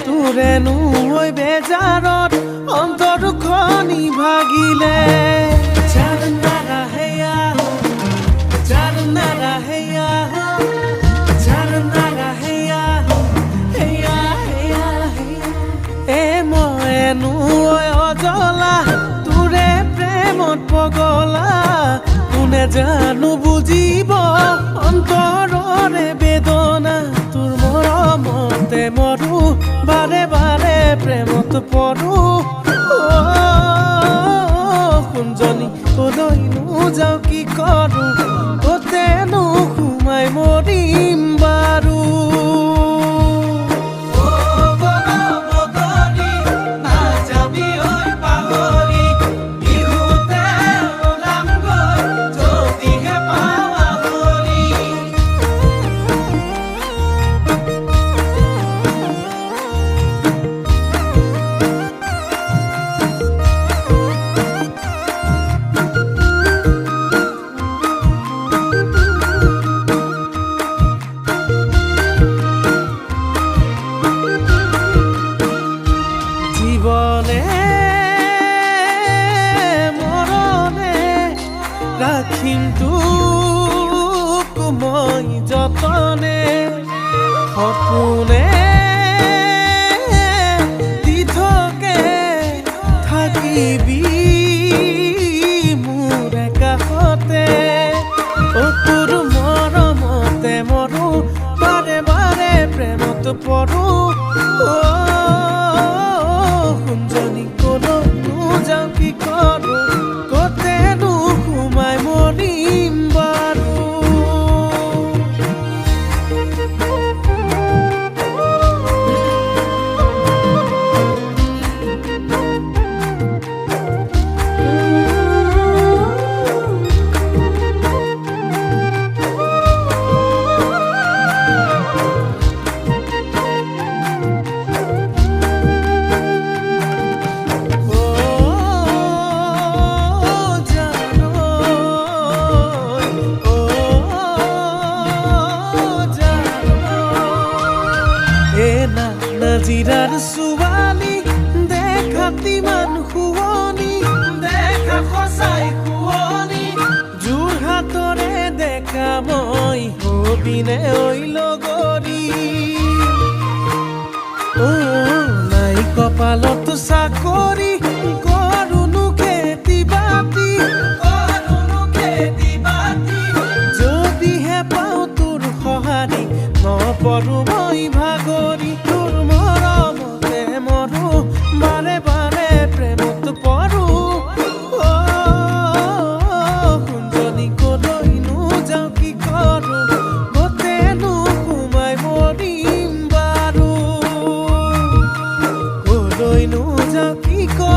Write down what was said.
তোৰেনো হৈ বেজাৰত অন্তৰখনি ভাগিলে জাননা হেয়া জাননা হেয়া জাননা হেয়া হেয়া হেয়া এ মইনো অজলা তোৰে প্ৰেমত পগলা কোনে জানো বুজিব অন্তৰৰে বেদনা তোৰ মৰমতে মৰো বাৰে বাৰে প্ৰেমত পৰো কোনজনী কলৈনো যাওঁ কি কৰো কতেনো সোমাই মৰিম বাৰু জীবনে মৰণে ৰাখিম তোক মই যতনে সপোনে দি থাকে থাকিবি মোৰ কাষতে তোৰ মৰমতে মৰো বাৰে বাৰে প্ৰেমত পৰো কোনজনী কলৈনো যাওঁ কি কৰো কতেনো সোমাই মৰিম বাৰু নাজিৰাৰ ছোৱালী দেখাত ইমান শুৱনি দেখা সঁচাই শুৱনি যোৰহাটৰে দেখা মই হবিনে ঐ লগৰী নাই কপালত চাকৰি কৰোনো খেতি বাতি যদিহে পাওঁ তোৰ সঁহাৰি নপৰো মই ভাগৰি বাৰে বাৰে প্ৰেমত পড়ো কোনজনী কলৈনো যাওঁ কি কৰো কতেনো সোমাই মৰিম বাৰু কলৈনো যাওঁ কি কৰো